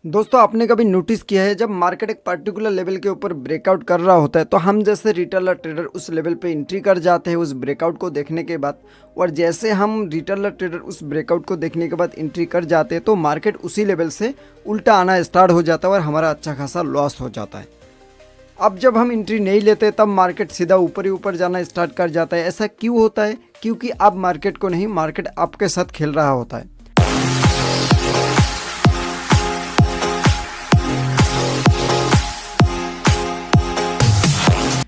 दोस्तों आपने कभी नोटिस किया है जब मार्केट एक पर्टिकुलर लेवल के ऊपर ब्रेकआउट कर रहा होता है तो हम जैसे रिटेलर ट्रेडर उस लेवल पे एंट्री कर जाते हैं उस ब्रेकआउट को देखने के बाद। और जैसे हम रिटेलर ट्रेडर उस ब्रेकआउट को देखने के बाद एंट्री कर जाते हैं तो मार्केट उसी लेवल से उल्टा आना स्टार्ट हो जाता है और हमारा अच्छा खासा लॉस हो जाता है। अब जब हम एंट्री नहीं लेते तब मार्केट सीधा ऊपर ही ऊपर जाना स्टार्ट कर जाता है। ऐसा क्यों होता है? क्योंकि आप मार्केट को नहीं, मार्केट आपके साथ खेल रहा होता है।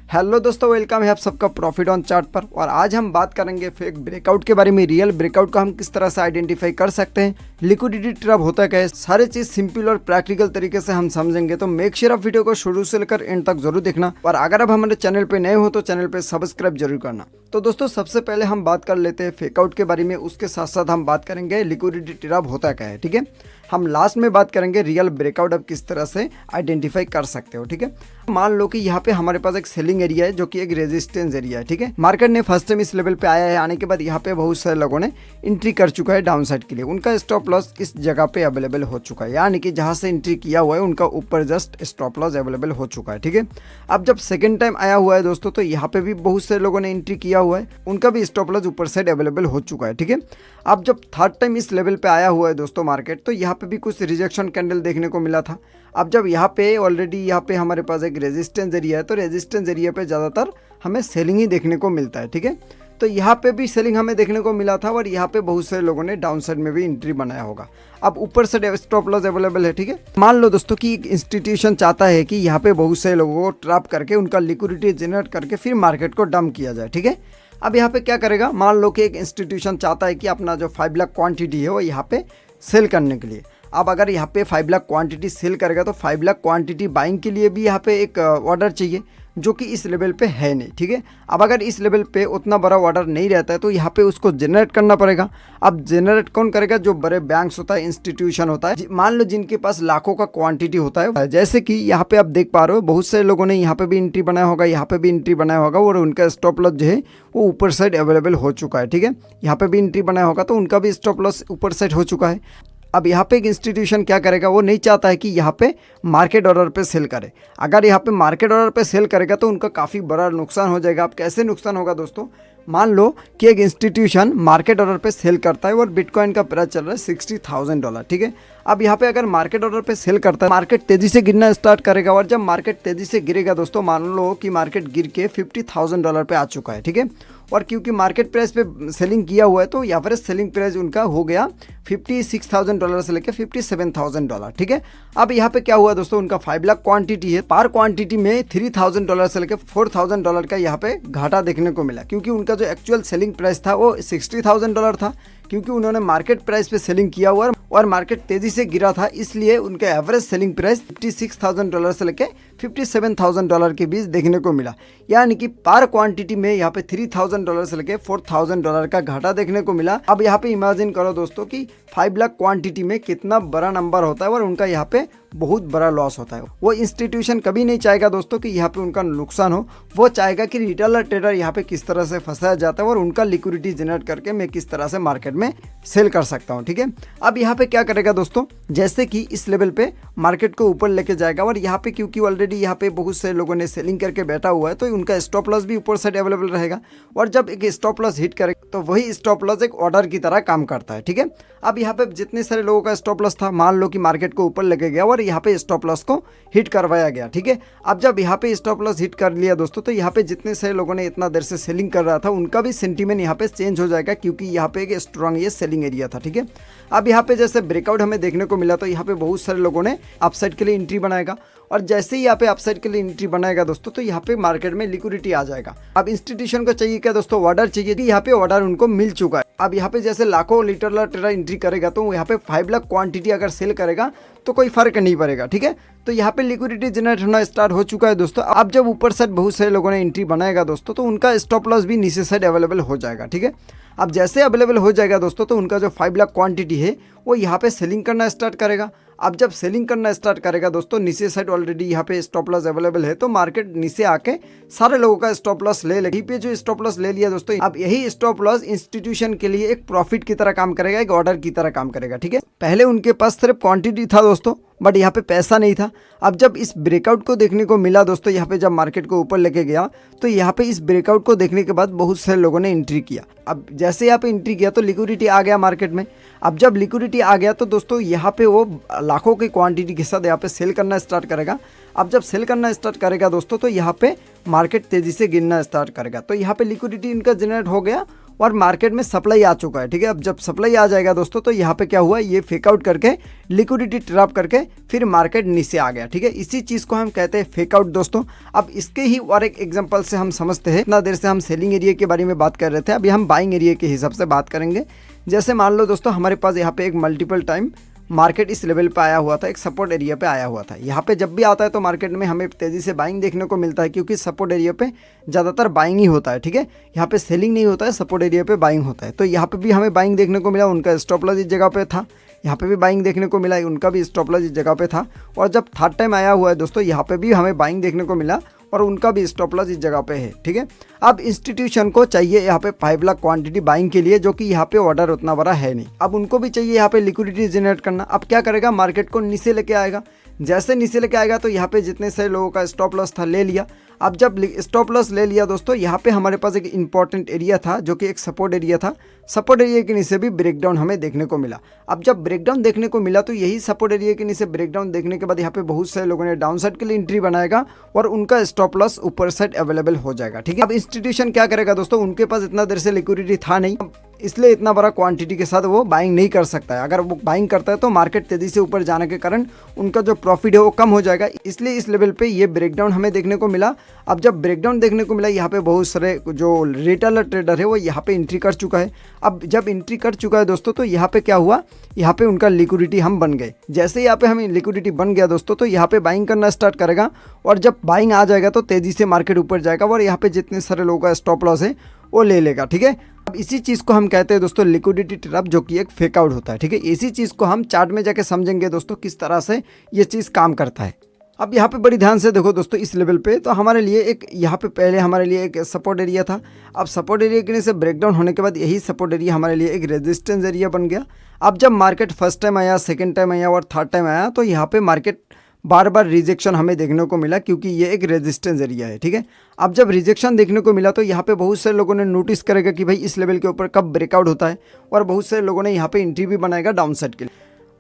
हेलो दोस्तों, वेलकम है आप सबका प्रॉफिट ऑन चार्ट पर। और आज हम बात करेंगे फेक ब्रेकआउट के बारे में। रियल ब्रेकआउट को हम किस तरह से आइडेंटिफाई कर सकते हैं, लिक्विडिटी ट्रैप होता क्या है, सारे चीज सिंपल और प्रैक्टिकल तरीके से हम समझेंगे। तो मेक श्योर आप वीडियो को शुरू से लेकर एंड तक जरूर देखना। और अगर आप हमारे चैनल पे नए हो तो चैनल पे सब्सक्राइब जरूर करना। तो दोस्तों सबसे पहले हम बात कर लेते हैं फेकआउट के बारे में, उसके साथ साथ हम बात करेंगे लिक्विडिटी ट्रैप होता क्या है। ठीक है, हम लास्ट में बात करेंगे रियल ब्रेकआउट आप किस तरह से आइडेंटिफाई कर सकते हो। ठीक है, मान लो कि यहाँ पे हमारे पास एक सेलिंग एरिया है जो कि एक रेजिस्टेंस एरिया है। ठीक है, मार्केट ने फर्स्ट टाइम इस लेवल पे आया है, आने के बाद यहाँ पे बहुत सारे लोगों ने एंट्री कर चुका है डाउन साइड के लिए। उनका स्टॉप लॉस इस जगह पे अवेलेबल हो चुका है, यानी कि जहाँ से एंट्री किया हुआ है उनका ऊपर जस्ट स्टॉप लॉस अवेलेबल हो चुका है। ठीक है, अब जब सेकेंड टाइम आया हुआ है दोस्तों तो यहाँ पे भी बहुत सारे लोगों ने एंट्री किया हुआ है, उनका भी स्टॉप लॉस ऊपर साइड अवेलेबल हो चुका है। ठीक है, अब जब थर्ड टाइम इस लेवल पे आया हुआ है दोस्तों मार्केट, तो यहाँ पे भी कुछ रिजेक्शन कैंडल देखने को मिला था। अब जब यहाँ पे ऑलरेडी यहाँ पे हमारे पास एक रेजिस्टेंस एरिया है तो रेजिस्टेंस एरिया पे ज़्यादातर हमें सेलिंग ही देखने को मिलता है। ठीक है, तो यहाँ पे भी सेलिंग हमें देखने को मिला था और यहाँ पे बहुत सारे लोगों ने डाउन साइड में भी एंट्री बनाया होगा। अब ऊपर से स्टॉप लॉस अवेलेबल है। ठीक है, मान लो दोस्तों कि एक इंस्टीट्यूशन चाहता है कि यहाँ पे बहुत सारे लोगों को ट्रैप करके उनका लिक्विडिटी जनरेट करके फिर मार्केट को डंप किया जाए। ठीक है, अब यहाँ पे क्या करेगा, मान लो कि एक इंस्टीट्यूशन चाहता है कि अपना जो 5 लाख क्वांटिटी है वो यहाँ पे सेल करने के लिए। अब अगर यहाँ पे 5 लाख क्वांटिटी सेल करेगा तो 5 लाख क्वांटिटी बाइंग के लिए भी यहाँ पे एक ऑर्डर चाहिए जो कि इस लेवल पे है नहीं। ठीक है, अब अगर इस लेवल पे उतना बड़ा ऑर्डर नहीं रहता है तो यहाँ पे उसको जनरेट करना पड़ेगा। अब जनरेट कौन करेगा? जो बड़े बैंक्स होता है, इंस्टीट्यूशन होता है, मान लो जिनके पास लाखों का क्वांटिटी होता है। जैसे कि यहाँ पे आप देख पा रहे हो बहुत सारे लोगों ने यहाँ पे भी एंट्री बनाया होगा, यहाँ पे भी एंट्री बनाया होगा और उनका स्टॉप लॉस जो है वो ऊपर साइड अवेलेबल हो चुका है। ठीक है, यहाँ पे भी एंट्री बनाया होगा तो उनका भी स्टॉप लॉस ऊपर साइड हो चुका है। अब यहाँ पे एक इंस्टीट्यूशन क्या करेगा, वो नहीं चाहता है कि यहाँ पे मार्केट ऑर्डर पे सेल करे। अगर यहाँ पे मार्केट ऑर्डर पे सेल करेगा तो उनका काफ़ी बड़ा नुकसान हो जाएगा। अब कैसे नुकसान होगा दोस्तों, मान लो कि एक इंस्टीट्यूशन मार्केट ऑर्डर पे सेल करता है और बिटकॉइन का प्राइस चल रहा है $60,000। ठीक है, अब यहाँ पे अगर मार्केट ऑर्डर पे सेल करता है, मार्केट तेज़ी से गिरना स्टार्ट करेगा और जब मार्केट तेज़ी से गिरेगा दोस्तों, मान लो कि मार्केट गिर के $50,000 पे आ चुका है। ठीक है, और क्योंकि मार्केट प्राइस पे सेलिंग किया हुआ है तो एवरेज सेलिंग प्राइस उनका हो गया $56,000 से लेकर $57,000। ठीक है, अब यहाँ पे क्या हुआ दोस्तों, उनका 5 लाख क्वांटिटी है, पर क्वांटिटी में $3,000 से लेकर $4,000 का यहाँ पे घाटा देखने को मिला। क्योंकि उनका जो एक्चुअल सेलिंग प्राइस था वो $60,000 था, क्योंकि उन्होंने मार्केट प्राइस पे सेलिंग किया हुआ और मार्केट तेजी से गिरा था, इसलिए उनका एवरेज सेलिंग प्राइस $56,000 से लेकर $57,000 के बीच देखने को मिला। यानी कि पर क्वांटिटी में यहाँ पे $3,000 से लेकर $4,000 का घाटा देखने को मिला। अब यहाँ पे इमेजिन करो दोस्तों कि 5 लाख क्वांटिटी में कितना बड़ा नंबर होता है और उनका यहाँ पे बहुत बड़ा लॉस होता है। वो इंस्टीट्यूशन कभी नहीं चाहेगा दोस्तों कि यहाँ पे उनका नुकसान हो, वो चाहेगा कि रिटेलर ट्रेडर यहाँ पे किस तरह से फंसाया जाता है और उनका लिक्विडिटी जनरेट करके मैं किस तरह से मार्केट में सेल कर सकता हूँ। ठीक है, अब यहाँ पे क्या करेगा दोस्तों, जैसे कि इस लेवल पे मार्केट को ऊपर लेके जाएगा और यहाँ पे क्योंकि ऑलरेडी यहाँ पे बहुत से लोगों ने सेलिंग करके बैठा हुआ है तो उनका स्टॉप लॉस भी ऊपर साइड अवेलेबल रहेगा और जब एक स्टॉप लॉस हिट करेगा तो वही स्टॉप लॉस एक ऑर्डर की तरह काम करता है। ठीक है, अब यहाँ पे जितने सारे लोगों का स्टॉप लॉस था, मान लो कि मार्केट को ऊपर लेके गया और यहाँ पे स्टॉप लॉस को हिट करवाया गया। ठीक है, अब जब यहाँ पे स्टॉप लॉस हिट कर लिया दोस्तों तो यहाँ पे जितने सारे लोगों ने इतना देर से सेलिंग कर रहा था उनका भी सेंटीमेंट यहाँ पे चेंज हो जाएगा, क्योंकि यहाँ पे एक स्ट्रॉन्ग ये सेलिंग एरिया था। ठीक है, अब यहाँ पे जैसे ब्रेकआउट हमें देखने को मिला तो यहाँ पे बहुत सारे लोगों ने अपसाइड के लिए एंट्री बनाएगा और जैसे ही यहाँ पे अपसाइड के लिए एंट्री बनाएगा दोस्तों तो यहाँ पे मार्केट में लिक्विडिटी आ जाएगा। अब इंस्टीट्यूशन को चाहिए क्या दोस्तों, ऑर्डर चाहिए कि यहाँ पे ऑर्डर उनको मिल चुका है। अब यहाँ पे जैसे लाखों लीटर ट्रेडर एंट्री करेगा तो यहाँ पे 5 लाख क्वांटिटी अगर सेल करेगा तो कोई फर्क नहीं पड़ेगा। ठीक है, तो यहाँ पे लिक्विडिटी जनरेट होना स्टार्ट हो चुका है दोस्तों। अब जब ऊपर साइड बहुत सारे लोगों ने एंट्री बनाएगा दोस्तों तो उनका स्टॉप लॉस भी नीचे साइड अवेलेबल हो जाएगा। ठीक है, अब जैसे अवेलेबल हो जाएगा दोस्तों तो उनका जो 5 लाख क्वांटिटी है वो यहाँ पे सेलिंग करना स्टार्ट करेगा। अब जब सेलिंग करना स्टार्ट करेगा दोस्तों, नीचे साइड ऑलरेडी यहाँ पे स्टॉप लॉस अवेलेबल है तो मार्केट नीचे आके सारे लोगों का स्टॉप लॉस ले लेगी। पे जो स्टॉप लॉस ले लिया दोस्तों, अब यही स्टॉप लॉस इंस्टीट्यूशन के लिए एक प्रॉफिट की तरह काम करेगा, एक ऑर्डर की तरह काम करेगा। ठीक है, पहले उनके पास सिर्फ क्वांटिटी था दोस्तों बट यहाँ पे पैसा नहीं था। अब जब इस ब्रेकआउट को देखने को मिला दोस्तों, यहाँ पे जब मार्केट को ऊपर लेके गया तो यहाँ पे इस ब्रेकआउट को देखने के बाद बहुत सारे लोगों ने एंट्री किया। अब जैसे यहाँ पे एंट्री किया तो लिक्विडिटी आ गया मार्केट में। अब जब लिक्विडिटी आ गया तो दोस्तों यहाँ पे वो लाखों की क्वांटिटी के साथ यहाँ पे सेल करना स्टार्ट करेगा। अब जब सेल करना स्टार्ट करेगा दोस्तों तो यहाँ पे मार्केट तेज़ी से गिरना स्टार्ट करेगा। तो यहाँ पे लिक्विडिटी इनका जनरेट हो गया और मार्केट में सप्लाई आ चुका है, ठीक है। अब जब सप्लाई आ जाएगा दोस्तों तो यहाँ पे क्या हुआ, ये फेक आउट करके लिक्विडिटी ट्रैप करके फिर मार्केट नीचे आ गया, ठीक है। इसी चीज़ को हम कहते हैं फेक आउट दोस्तों। अब इसके ही और एक एग्जांपल से हम समझते हैं। इतना देर से हम सेलिंग एरिया के बारे में बात कर रहे थे, अभी हम बाइंग एरिया के हिसाब से बात करेंगे। जैसे मान लो दोस्तों हमारे पास यहाँ पे एक मल्टीपल टाइम मार्केट इस लेवल पे आया हुआ था, एक सपोर्ट एरिया पे आया हुआ था। यहाँ पे जब भी आता है तो मार्केट में हमें तेज़ी से बाइंग देखने को मिलता है, क्योंकि सपोर्ट एरिया पे ज़्यादातर बाइंग ही होता है, ठीक है। यहाँ पे सेलिंग नहीं होता है, सपोर्ट एरिया पे बाइंग होता है। तो यहाँ पे भी हमें बाइंग देखने को मिला, उनका स्टॉप लॉस इस जगह पे था। यहाँ पे भी बाइंग देखने को मिला, उनका भी स्टॉप लॉस इस जगह पे था। और जब थर्ड टाइम आया हुआ है दोस्तों, यहाँ पे भी हमें बाइंग देखने को मिला और उनका भी स्टॉप लॉस इस जगह पे है, ठीक है। अब इंस्टीट्यूशन को चाहिए यहाँ पे 5 लाख क्वांटिटी बाइंग के लिए, जो कि यहाँ पे ऑर्डर उतना बड़ा है नहीं। अब उनको भी चाहिए यहाँ पे लिक्विडिटी जनरेट करना। अब क्या करेगा, मार्केट को नीचे लेके आएगा। जैसे नीचे लेके आएगा तो यहाँ पे जितने सारे लोगों का स्टॉप लॉस था ले लिया। अब जब स्टॉप लॉस ले लिया दोस्तों, यहाँ पे हमारे पास एक इंपॉर्टेंट एरिया था जो कि एक सपोर्ट एरिया था। सपोर्ट एरिया के नीचे भी ब्रेकडाउन हमें देखने को मिला। अब जब ब्रेकडाउन देखने को मिला तो यही सपोर्ट एरिया के नीचे ब्रेकडाउन देखने के बाद यहाँ पे बहुत सारे लोगों ने डाउन साइड के लिए एंट्री बनाएगा और उनका स्टॉप लॉस ऊपर साइड अवेलेबल हो जाएगा, ठीक है। अब इंस्टीट्यूशन क्या करेगा दोस्तों, उनके पास इतना देर से लिक्विडिटी था नहीं, इसलिए इतना बड़ा क्वांटिटी के साथ वो बाइंग नहीं कर सकता है। अगर वो बाइंग करता है तो मार्केट तेजी से ऊपर जाने के कारण उनका जो प्रॉफिट है वो कम हो जाएगा, इसलिए इस लेवल पे ये ब्रेकडाउन हमें देखने को मिला। अब जब ब्रेकडाउन देखने को मिला, यहाँ पे बहुत सारे जो रिटेलर ट्रेडर है वो यहाँ पे एंट्री कर चुका है। अब जब एंट्री कर चुका है दोस्तों तो यहाँ पे क्या हुआ, यहाँ पे उनका लिक्विडिटी हम बन गए। जैसे यहाँ पे हमें लिक्विडिटी बन गया दोस्तों तो यहाँ पे बाइंग करना स्टार्ट करेगा और जब बाइंग आ जाएगा तो तेजी से मार्केट ऊपर जाएगा और यहाँ पे जितने सारे लोगों का स्टॉप लॉस है वो ले लेगा, ठीक है। अब इसी चीज़ को हम कहते हैं दोस्तों लिक्विडिटी ट्रैप, जो कि एक फेक आउट होता है, ठीक है। इसी चीज़ को हम चार्ट में जाके समझेंगे दोस्तों किस तरह से ये चीज़ काम करता है। अब यहाँ पे बड़ी ध्यान से देखो दोस्तों, इस लेवल पे तो हमारे लिए एक यहाँ पे पहले हमारे लिए एक सपोर्ट एरिया था। अब सपोर्ट एरिया के नीचे ब्रेकडाउन होने के बाद यही सपोर्ट एरिया हमारे लिए एक रेजिस्टेंस एरिया बन गया। अब जब मार्केट फर्स्ट टाइम आया, सेकेंड टाइम आया और थर्ड टाइम आया तो यहाँ पे मार्केट बार बार रिजेक्शन हमें देखने को मिला, क्योंकि ये एक रेजिस्टेंस एरिया है, ठीक है। अब जब रिजेक्शन देखने को मिला तो यहाँ पे बहुत सारे लोगों ने नोटिस करेगा कि भाई इस लेवल के ऊपर कब ब्रेकआउट होता है, और बहुत सारे लोगों ने यहाँ पे एंट्री भी बनाएगा डाउन साइड के लिए,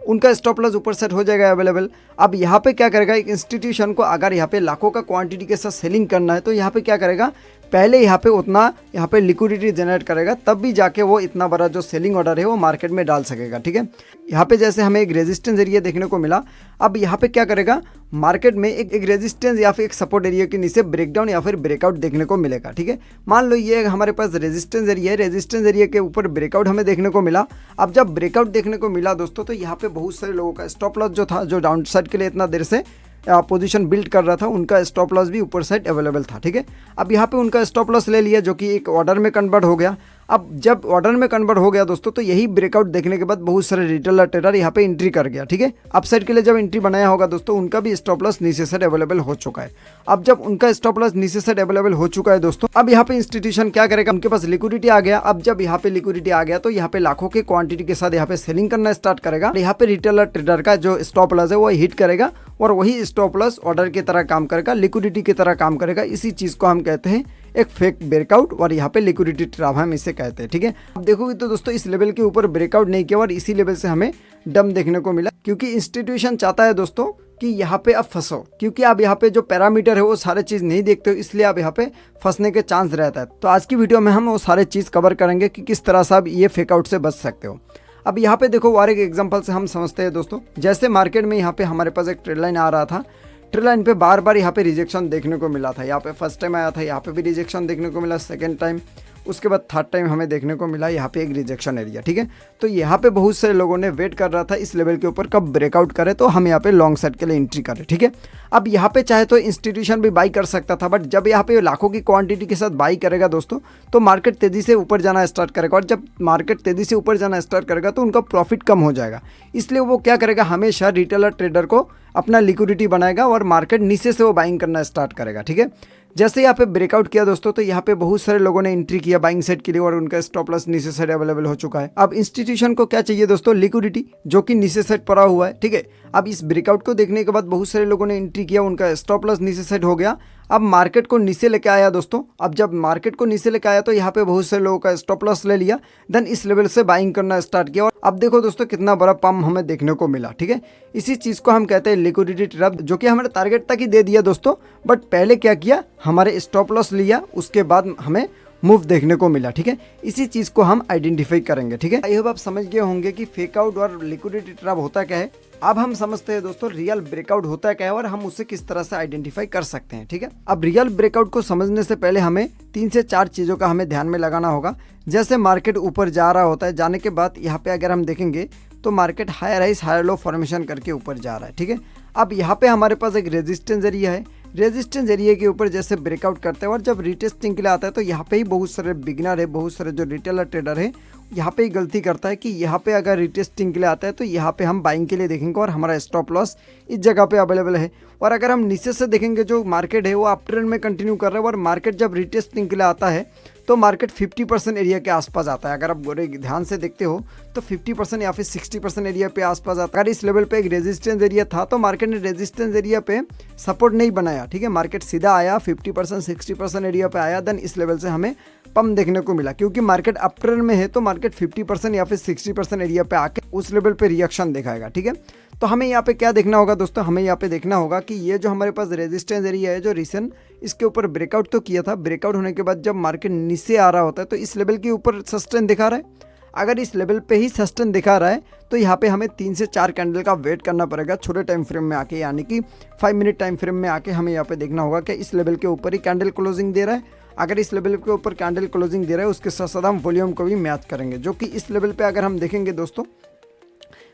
उनका स्टॉप लॉस ऊपर सेट हो जाएगा अवेलेबल। अब यहाँ पे क्या करेगा, एक इंस्टीट्यूशन को अगर यहाँ पे लाखों का क्वांटिटी के साथ सेलिंग करना है तो यहाँ पे क्या करेगा, पहले यहाँ पे उतना यहाँ पे लिक्विडिटी जनरेट करेगा, तब भी जाके वो इतना बड़ा जो सेलिंग ऑर्डर है वो मार्केट में डाल सकेगा, ठीक है। यहाँ पे जैसे हमें एक रेजिस्टेंस एरिया देखने को मिला, अब यहाँ पे क्या करेगा, मार्केट में एक रेजिस्टेंस या फिर एक सपोर्ट एरिया के नीचे ब्रेकडाउन या फिर ब्रेकआउट देखने को मिलेगा, ठीक है। मान लो ये हमारे पास रेजिस्टेंस एरिया है, रेजिस्टेंस एरिया के ऊपर ब्रेकआउट हमें देखने को मिला। अब जब ब्रेकआउट देखने को मिला दोस्तों तो यहाँ पे बहुत सारे लोगों का स्टॉप लॉस जो था, जो डाउन साइड के लिए इतना देर से पोजीशन बिल्ड कर रहा था, उनका स्टॉप लॉस भी ऊपर साइड अवेलेबल था, ठीक है। अब यहाँ पे उनका स्टॉप लॉस ले लिया, जो कि एक ऑर्डर में कन्वर्ट हो गया। अब जब ऑर्डर में कन्वर्ट हो गया दोस्तों तो यही ब्रेकआउट देखने के बाद बहुत सारे रिटेलर ट्रेडर यहाँ पे एंट्री कर गया, ठीक है। अप साइड के लिए जब एंट्री बनाया होगा दोस्तों, उनका भी स्टॉप लॉस नीचे साइड अवेलेबल हो चुका है। अब जब उनका स्टॉप लॉस नीचे साइड अवेलेबल हो चुका है दोस्तों, अब यहाँ पे इंस्टीट्यूशन क्या करेगा, उनके पास लिक्विडिटी आ गया। अब जब यहाँ पे लिक्विडिटी आ गया तो यहाँ पे लाखों के क्वांटिटी के साथ यहाँ पे सेलिंग करना स्टार्ट करेगा। यहाँ पे रिटेलर ट्रेडर का जो स्टॉप लॉस है वो हिट करेगा और वही स्टॉप लॉस ऑर्डर की तरह काम करेगा, लिक्विडिटी की तरह काम करेगा। इसी चीज़ को हम कहते हैं एक फेक ब्रेकआउट, और यहाँ पे लिक्विडिटी ट्रैप हम इसे कहते हैं, ठीक है। अब देखोगे तो दोस्तों इस लेवल के ऊपर ब्रेकआउट नहीं किया और इसी लेवल से हमें डम देखने को मिला, क्योंकि इंस्टीट्यूशन चाहता है दोस्तों कि यहाँ पे अब फंसो, क्योंकि आप यहाँ पे जो पैरामीटर है वो सारे चीज़ नहीं देखते हो, इसलिए आप यहाँ पे फंसने के चांस रहता है। तो आज की वीडियो में हम वो सारे चीज़ कवर करेंगे कि किस तरह से आप ये फेकआउट से बच सकते हो। अब यहाँ पे देखो और एक एग्जांपल से हम समझते हैं दोस्तों, जैसे मार्केट में यहाँ पे हमारे पास एक ट्रेड लाइन आ रहा था, ट्रेड लाइन पे बार बार यहाँ पे रिजेक्शन देखने को मिला था। यहाँ पे फर्स्ट टाइम आया था, यहाँ पे भी रिजेक्शन देखने को मिला, सेकंड टाइम, उसके बाद थर्ड टाइम हमें देखने को मिला यहाँ पे एक रिजेक्शन एरिया, ठीक है। तो यहाँ पे बहुत सारे लोगों ने वेट कर रहा था इस लेवल के ऊपर कब ब्रेकआउट करे तो हम यहाँ पे लॉन्ग साइड के लिए एंट्री करें, ठीक है। अब यहाँ पे चाहे तो इंस्टीट्यूशन भी बाई कर सकता था, बट जब यहाँ पे लाखों की क्वांटिटी के साथ बाई करेगा दोस्तों तो मार्केट तेज़ी से ऊपर जाना स्टार्ट करेगा, और जब मार्केट तेज़ी से ऊपर जाना स्टार्ट करेगा तो उनका प्रॉफिट कम हो जाएगा। इसलिए वो क्या करेगा, हमेशा रिटेलर ट्रेडर को अपना लिक्विडिटी बनाएगा और मार्केट नीचे से वो बाइंग करना स्टार्ट करेगा, ठीक है। जैसे यहाँ पे ब्रेकआउट किया दोस्तों, तो यहाँ पे बहुत सारे लोगों ने एंट्री किया बाइंग साइड के लिए और उनका स्टॉप लॉस नीचे साइड अवेलेबल हो चुका है। अब इंस्टीट्यूशन को क्या चाहिए दोस्तों, लिक्विडिटी, जो कि नीचे साइड पड़ा हुआ है, ठीक है। अब इस ब्रेकआउट को देखने के बाद बहुत सारे लोगों ने एंट्री किया, उनका स्टॉप लॉस नीचे साइड हो गया। अब मार्केट को नीचे लेके आया दोस्तों। अब जब मार्केट को नीचे लेके आया तो यहाँ पे बहुत सारे लोगों का स्टॉप लॉस ले लिया, देन इस लेवल से बाइंग करना स्टार्ट किया और अब देखो दोस्तों कितना बड़ा पंप हमें देखने को मिला, ठीक है। इसी चीज़ को हम कहते हैं लिक्विडिटी ट्रैप, जो कि हमारे टारगेट तक ही दे दिया दोस्तों, बट पहले क्या किया, हमारे स्टॉप लॉस लिया, उसके बाद हमें मूव देखने को मिला, ठीक है। इसी चीज़ को हम आइडेंटिफाई करेंगे, ठीक है। आई होप आप समझ गए होंगे कि फेक आउट और लिक्विडिटी ट्रैप होता क्या है। अब हम समझते हैं दोस्तों रियल ब्रेकआउट होता क्या है और हम उसे किस तरह से आइडेंटिफाई कर सकते हैं, ठीक है। अब रियल ब्रेकआउट को समझने से पहले हमें 3 से 4 चीज़ों का हमें ध्यान में लगाना होगा। जैसे मार्केट ऊपर जा रहा होता है, जाने के बाद यहाँ पे अगर हम देखेंगे तो market higher highs higher low formation करके ऊपर जा रहा है, ठीक है। अब यहाँ पे हमारे पास एक रेजिस्टेंस एरिया है, रेजिस्टेंस एरिया के ऊपर जैसे ब्रेकआउट करते हैं और जब रीटेस्टिंग के लिए आता है तो यहाँ पे ही बहुत सारे बिगनर है, बहुत सारे जो रिटेलर ट्रेडर है यहाँ पे ही गलती करता है कि यहाँ पे अगर रीटेस्टिंग के लिए आता है तो यहाँ पे हम बाइंग के लिए देखेंगे और हमारा स्टॉप लॉस इस जगह पे अवेलेबल है। और अगर हम नीचे से देखेंगे जो मार्केट है वो अप ट्रेंड में कंटिन्यू कर रहा है और मार्केट जब रीटेस्टिंग के लिए आता है तो मार्केट 50% एरिया के आसपास आता है। अगर आप ध्यान से देखते हो तो 50% या फिर 60% एरिया पे आसपास आता है। अगर इस लेवल पे एक रेजिस्टेंस एरिया था तो मार्केट ने रेजिस्टेंस एरिया पे सपोर्ट नहीं बनाया, ठीक है। मार्केट सीधा आया 50% 60% एरिया पे आया, देन इस लेवल से हमें पंप देखने को मिला। क्योंकि मार्केट अप ट्रेंड में है तो मार्केट 50% या फिर 60% एरिया पे आके उस लेवल पे रिएक्शन दिखाएगा, ठीक है। तो हमें यहाँ पे क्या देखना होगा दोस्तों, हमें यहाँ पे देखना होगा कि ये जो हमारे पास रेजिस्टेंस एरिया है जो रिसेंट इसके ऊपर ब्रेकआउट तो किया था, ब्रेकआउट होने के बाद जब मार्केट नीचे आ रहा होता है तो इस लेवल के ऊपर सस्टेन दिखा रहा है। अगर इस लेवल पे ही सस्टेन दिखा रहा है तो यहाँ पे हमें 3 से 4 कैंडल का वेट करना पड़ेगा छोटे टाइम फ्रेम में आके, यानी कि 5 मिनट टाइम फ्रेम में आके हमें यहाँ पे देखना होगा कि इस लेवल के ऊपर ही कैंडल क्लोजिंग दे रहा है। अगर इस लेवल के ऊपर कैंडल क्लोजिंग दे रहा है उसके साथ साथ हम वॉल्यूम को भी मैच करेंगे, जो कि इस लेवल पे अगर हम देखेंगे दोस्तों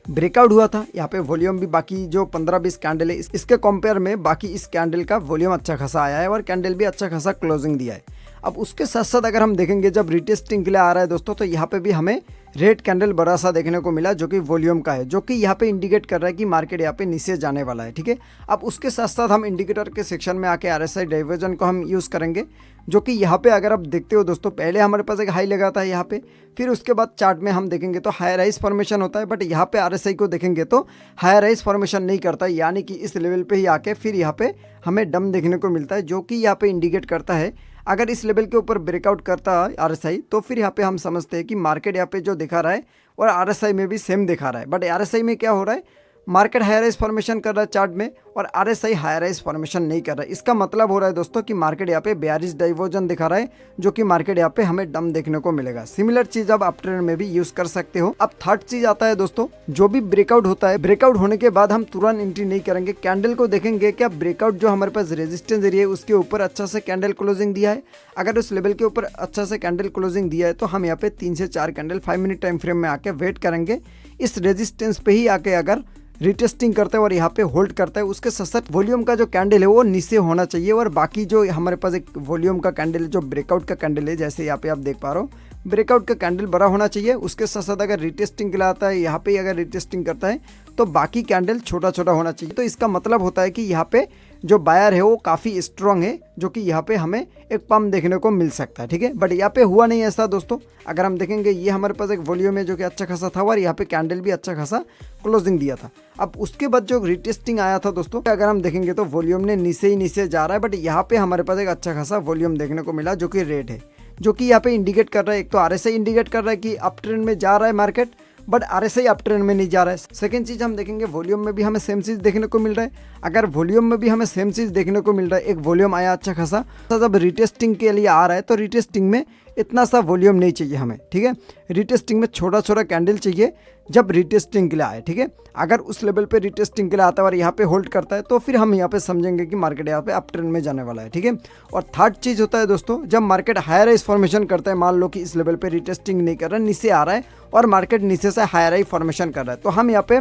ब्रेकआउट हुआ था। यहाँ पे वॉल्यूम भी बाकी जो 15-20 कैंडल है इसके कंपेयर में बाकी इस कैंडल का वॉल्यूम अच्छा खासा आया है और कैंडल भी अच्छा खासा क्लोजिंग दिया है। अब उसके साथ साथ अगर हम देखेंगे जब रिटेस्टिंग के लिए आ रहा है दोस्तों तो यहाँ पे भी हमें रेड कैंडल बड़ा सा देखने को मिला जो कि वॉल्यूम का है, जो कि यहाँ पे इंडिकेट कर रहा है कि मार्केट यहाँ पे नीचे जाने वाला है, ठीक है। अब उसके साथ साथ हम इंडिकेटर के सेक्शन में आके RSI डाइवर्जन को हम यूज़ करेंगे, जो कि यहाँ पे अगर आप देखते हो दोस्तों पहले हमारे पास एक हाई लगा था यहाँ पे, फिर उसके बाद चार्ट में हम देखेंगे तो हायर राइज फॉर्मेशन होता है, बट यहाँ पे RSI को देखेंगे तो हायर राइज फॉर्मेशन नहीं करता, यानी कि इस लेवल पे ही आके फिर यहाँ पे हमें डम देखने को मिलता है, जो कि यहाँ पे इंडिकेट करता है अगर इस लेवल के ऊपर ब्रेकआउट करता है RSI तो फिर यहाँ पे हम समझते हैं कि मार्केट यहाँ पे जो दिखा रहा है और RSI में भी सेम दिखा रहा है। बट RSI में क्या हो रहा है, मार्केट हायर राइज फॉर्मेशन कर रहा है चार्ट में और RSI हायर राइज फॉर्मेशन नहीं कर रहा है। इसका मतलब हो रहा है दोस्तों कि मार्केट यहाँ पे बेयरिश डाइवर्जन दिखा रहा है, जो कि मार्केट यहाँ पे हमें डम देखने को मिलेगा। सिमिलर चीज आप अप ट्रेंड में भी यूज कर सकते हो। अब थर्ड चीज आता है दोस्तों, जो भी ब्रेकआउट होता है, ब्रेकआउट होने के बाद हम तुरंत एंट्री नहीं करेंगे, कैंडल को देखेंगे क्या ब्रेकआउट जो हमारे पास रेजिस्टेंस एरिया है उसके ऊपर अच्छा से कैंडल क्लोजिंग दिया है। अगर उस लेवल के ऊपर अच्छा से कैंडल क्लोजिंग दिया है तो हम यहाँ पे 3 से 4 कैंडल 5 मिनट टाइम फ्रेम में आके वेट करेंगे। इस रेजिस्टेंस पे ही आके अगर रिटेस्टिंग करता है और यहाँ पे होल्ड करता है, उसके साथ साथ वॉल्यूम का जो कैंडल है वो नीचे होना चाहिए और बाकी जो हमारे पास एक वॉल्यूम का कैंडल है जो ब्रेकआउट का कैंडल है, जैसे यहाँ पे आप देख पा रहे हो ब्रेकआउट का कैंडल बड़ा होना चाहिए। उसके साथ साथ अगर रिटेस्टिंग लाता है यहाँ पे अगर रिटेस्टिंग करता है तो बाकी कैंडल छोटा छोटा होना चाहिए। तो इसका मतलब होता है कि यहाँ पे जो बायर है वो काफ़ी स्ट्रांग है, जो कि यहाँ पे हमें एक पंप देखने को मिल सकता है, ठीक है। बट यहाँ पे हुआ नहीं ऐसा दोस्तों। अगर हम देखेंगे ये हमारे पास एक वॉल्यूम है जो कि अच्छा खासा था और यहाँ पे कैंडल भी अच्छा खासा क्लोजिंग दिया था। अब उसके बाद जो रिटेस्टिंग आया था दोस्तों, अगर हम देखेंगे तो वॉल्यूम ने नीचे ही नीचे जा रहा है, बट यहाँ पे हमारे पास एक अच्छा खासा वॉल्यूम देखने को मिला जो कि रेड है, जो कि यहाँ पे इंडिकेट कर रहा है, एक तो RSI इंडिकेट कर रहा है कि अप ट्रेंड में जा रहा है market, but RSI up trend में नहीं जा रहा है। सेकंड चीज़ हम देखेंगे वॉल्यूम में भी हमें सेम चीज़ देखने को मिल रहा है। अगर वॉल्यूम में भी हमें सेम चीज़ देखने को मिल रहा है, एक वॉल्यूम आया अच्छा खासा, जब रिटेस्टिंग के लिए आ रहा है तो रिटेस्टिंग में इतना सा वॉल्यूम नहीं चाहिए हमें, ठीक है। रिटेस्टिंग में छोटा छोटा कैंडल चाहिए जब रिटेस्टिंग के लिए आए, ठीक है। अगर उस लेवल पे रिटेस्टिंग के लिए आता है और यहाँ पे होल्ड करता है तो फिर हम यहाँ पे समझेंगे कि मार्केट यहाँ पे अप ट्रेंड में जाने वाला है, ठीक है। और थर्ड चीज़ होता है दोस्तों, जब मार्केट हायर राइज फॉर्मेशन करता है, मान लो कि इस लेवल पे रिटेस्टिंग नहीं कर रहा है, नीचे आ रहा है और मार्केट नीचे से हायर राइज फॉर्मेशन कर रहा है, तो हम यहाँ पे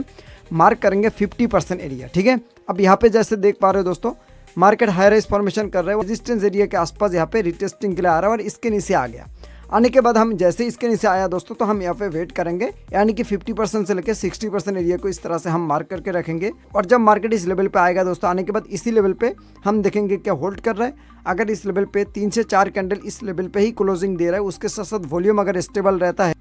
मार्क करेंगे 50% एरिया, ठीक है। अब यहाँ पे जैसे देख पा रहे हो दोस्तों, मार्केट हायर राइज फॉर्मेशन कर रहा है, रेजिस्टेंस एरिया के आसपास यहाँ पे रिटेस्टिंग के लिए आ रहा है और इसके नीचे आ गया। आने के बाद हम जैसे इसके नीचे आया दोस्तों तो हम यहाँ पे वेट करेंगे, यानी कि 50% से लेकर 60% एरिया को इस तरह से हम मार्क करके रखेंगे। और जब मार्केट इस लेवल पे आएगा दोस्तों, आने के बाद इसी लेवल पे हम देखेंगे क्या होल्ड कर रहा है। अगर इस लेवल पे 3 से 4 कैंडल इस लेवल पे ही क्लोजिंग दे रहा है, उसके साथ साथ वॉल्यूम अगर स्टेबल रहता है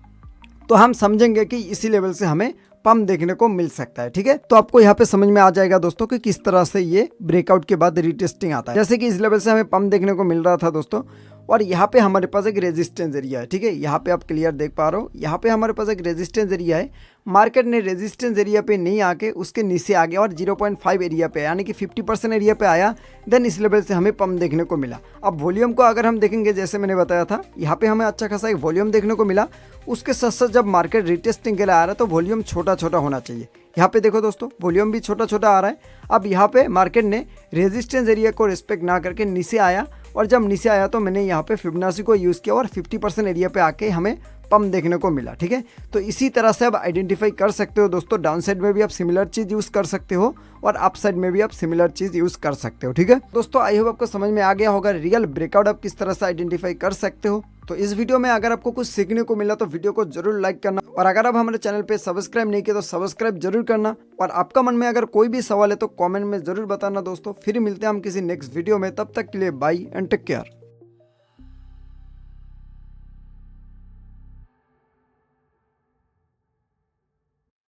तो हम समझेंगे कि इसी लेवल से हमें पंप देखने को मिल सकता है। ठीक है, तो आपको यहाँ पे समझ में आ जाएगा दोस्तों कि किस तरह से ये ब्रेकआउट के बाद रीटेस्टिंग आता है। जैसे कि इस लेवल से हमें पंप देखने को मिल रहा था दोस्तों, और यहाँ पे हमारे पास एक रेजिस्टेंस एरिया है। ठीक है, यहाँ पे आप क्लियर देख पा रहे हो, यहाँ पे हमारे पास एक रेजिस्टेंस एरिया है। मार्केट ने रेजिस्टेंस एरिया पे नहीं आके उसके नीचे आ गया और 0.5 एरिया पे, यानी कि 50% एरिया पे आया, देन इस लेवल से हमें पंप देखने को मिला। अब वॉल्यूम को अगर हम देखेंगे, जैसे मैंने बताया था, यहाँ पे हमें अच्छा खासा एक वॉल्यूम देखने को मिला। उसके साथ साथ जब मार्केट रिटेस्टिंग के लिए आ रहा है तो वॉल्यूम छोटा छोटा होना चाहिए। यहाँ पे देखो दोस्तों, वॉल्यूम भी छोटा छोटा आ रहा है। अब यहाँ पे मार्केट ने रेजिस्टेंस एरिया को रिस्पेक्ट ना करके नीचे आया, और जब नीचे आया तो मैंने यहाँ पे फिबोनाची को यूज़ किया और 50% एरिया पे आके हमें पंप देखने को मिला। ठीक है, तो इसी तरह से आप आइडेंटिफाई कर सकते हो दोस्तों। डाउन साइड में भी आप सिमिलर चीज़ यूज़ कर सकते हो और अप साइड में भी आप सिमिलर चीज़ यूज़ कर सकते हो। ठीक है दोस्तों, आई होप आपको समझ में आ गया होगा रियल ब्रेकआउट आप किस तरह से आइडेंटिफाई कर सकते हो। तो इस वीडियो में अगर आपको कुछ सीखने को मिला तो वीडियो को जरूर लाइक करना, और अगर आप हमारे चैनल पे सब्सक्राइब नहीं किए तो सब्सक्राइब जरूर करना। और आपका मन में अगर कोई भी सवाल है तो कमेंट में जरूर बताना दोस्तों। फिर मिलते हैं हम किसी नेक्स्ट वीडियो में, तब तक के लिए बाय एंड टेक केयर।